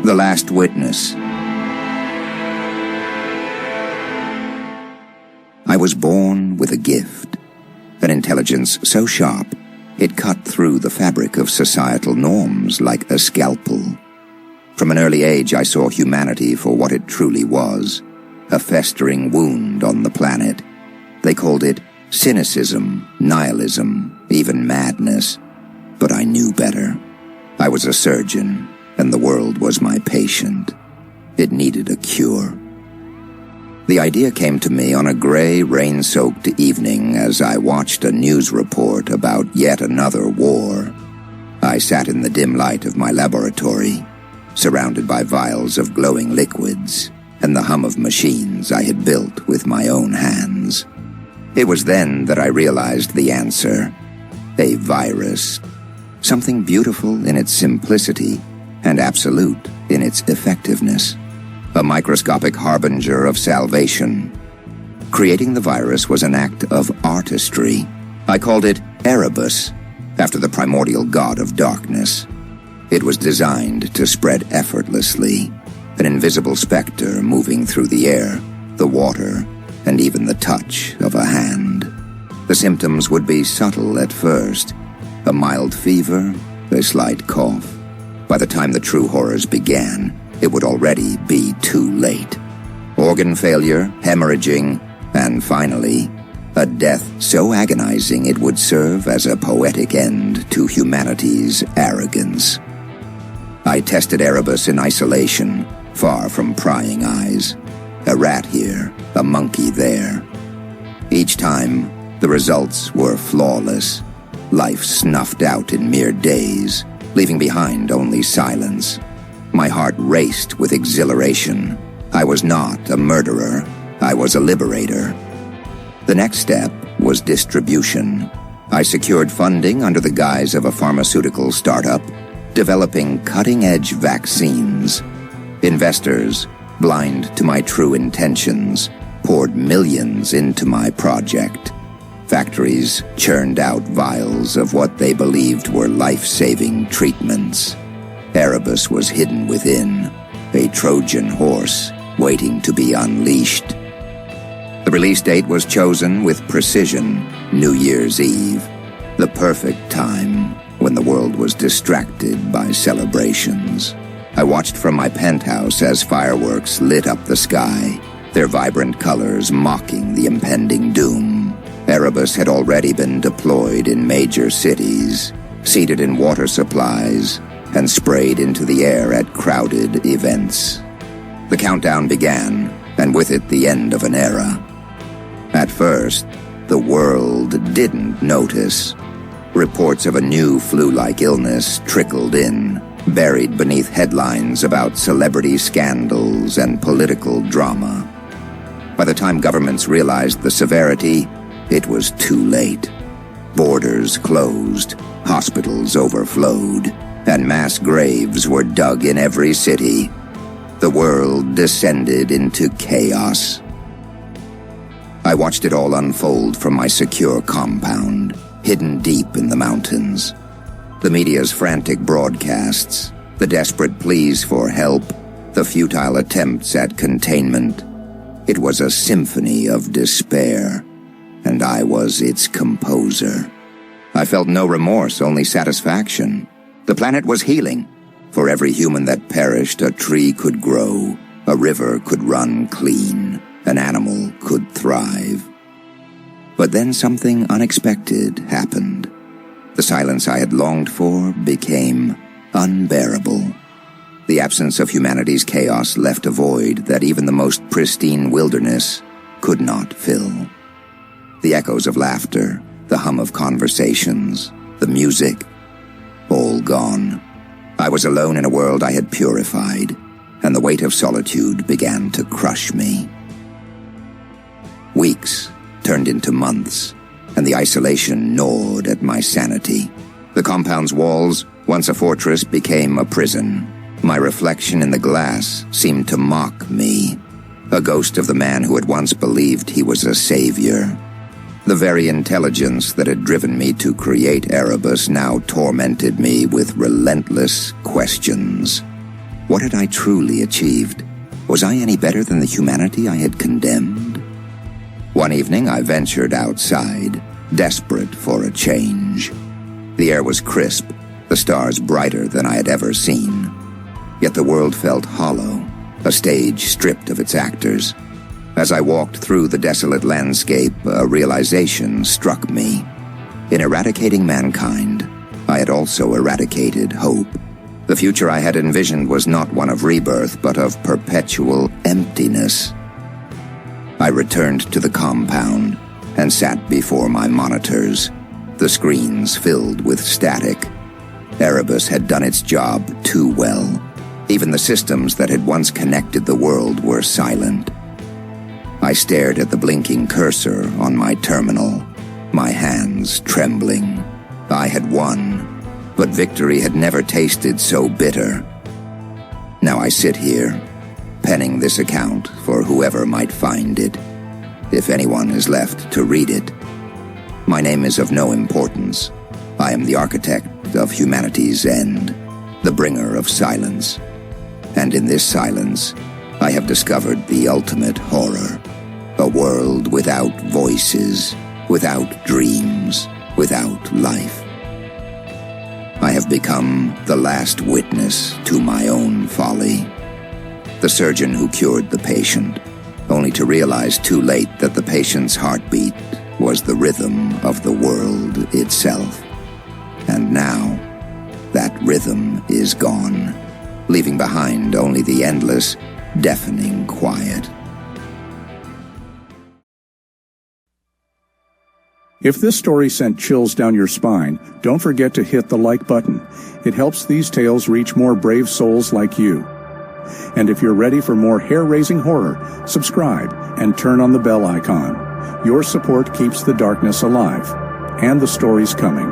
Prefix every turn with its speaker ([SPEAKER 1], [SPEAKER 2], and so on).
[SPEAKER 1] The Last Witness. I was born with a gift, an intelligence so sharp it cut through the fabric of societal norms like a scalpel. From an early age I saw humanity for what it truly was, a festering wound on the planet. They called it cynicism, nihilism, even madness. But I knew better. I was a surgeon, and the world was my patient. It needed a cure. The idea came to me on a gray, rain-soaked evening as I watched a news report about yet another war. I sat in the dim light of my laboratory, surrounded by vials of glowing liquids and the hum of machines I had built with my own hands. It was then that I realized the answer: a virus. Something beautiful in its simplicity and absolute in its effectiveness. A microscopic harbinger of salvation. Creating the virus was an act of artistry. I called it Erebus, after the primordial god of darkness. It was designed to spread effortlessly, an invisible specter moving through the air, the water, and even the touch of a hand. The symptoms would be subtle at first: a mild fever, a slight cough. By the time the true horrors began, it would already be too late. Organ failure, hemorrhaging, and finally, a death so agonizing it would serve as a poetic end to humanity's arrogance. I tested Erebus in isolation, far from prying eyes. A rat here, a monkey there. Each time, the results were flawless. Life snuffed out in mere days, leaving behind only silence. My heart raced with exhilaration. I was not a murderer. I was a liberator. The next step was distribution. I secured funding under the guise of a pharmaceutical startup, developing cutting-edge vaccines. Investors, blind to my true intentions, poured millions into my project. Factories churned out vials of what they believed were life-saving treatments. Erebus was hidden within, a Trojan horse waiting to be unleashed. The release date was chosen with precision: New Year's Eve, the perfect time when the world was distracted by celebrations. I watched from my penthouse as fireworks lit up the sky, their vibrant colors mocking the impending doom. Erebus had already been deployed in major cities, seeded in water supplies, and sprayed into the air at crowded events. The countdown began, and with it the end of an era. At first, the world didn't notice. Reports of a new flu-like illness trickled in, buried beneath headlines about celebrity scandals and political drama. By the time governments realized the severity, it was too late. Borders closed, hospitals overflowed, and mass graves were dug in every city. The world descended into chaos. I watched it all unfold from my secure compound, hidden deep in the mountains. The media's frantic broadcasts, the desperate pleas for help, the futile attempts at containment. It was a symphony of despair, and I was its composer. I felt no remorse, only satisfaction. The planet was healing. For every human that perished, a tree could grow, a river could run clean, an animal could thrive. But then something unexpected happened. The silence I had longed for became unbearable. The absence of humanity's chaos left a void that even the most pristine wilderness could not fill. The echoes of laughter, the hum of conversations, the music, all gone. I was alone in a world I had purified, and the weight of solitude began to crush me. Weeks turned into months, and the isolation gnawed at my sanity. The compound's walls, once a fortress, became a prison. My reflection in the glass seemed to mock me, a ghost of the man who had once believed he was a savior. The very intelligence that had driven me to create Erebus now tormented me with relentless questions. What had I truly achieved? Was I any better than the humanity I had condemned? One evening I ventured outside, desperate for a change. The air was crisp, the stars brighter than I had ever seen. Yet the world felt hollow, a stage stripped of its actors. As I walked through the desolate landscape, a realization struck me. In eradicating mankind, I had also eradicated hope. The future I had envisioned was not one of rebirth, but of perpetual emptiness. I returned to the compound and sat before my monitors, the screens filled with static. Erebus had done its job too well. Even the systems that had once connected the world were silent. I stared at the blinking cursor on my terminal, my hands trembling. I had won, but victory had never tasted so bitter. Now I sit here, penning this account for whoever might find it, if anyone is left to read it. My name is of no importance. I am the architect of humanity's end, the bringer of silence. And in this silence, I have discovered the ultimate horror. A world without voices, without dreams, without life. I have become the last witness to my own folly. The surgeon who cured the patient, only to realize too late that the patient's heartbeat was the rhythm of the world itself. And now, that rhythm is gone, leaving behind only the endless, deafening quiet.
[SPEAKER 2] If this story sent chills down your spine, don't forget to hit the like button. It helps these tales reach more brave souls like you. And if you're ready for more hair-raising horror, subscribe and turn on the bell icon. Your support keeps the darkness alive, and the stories coming.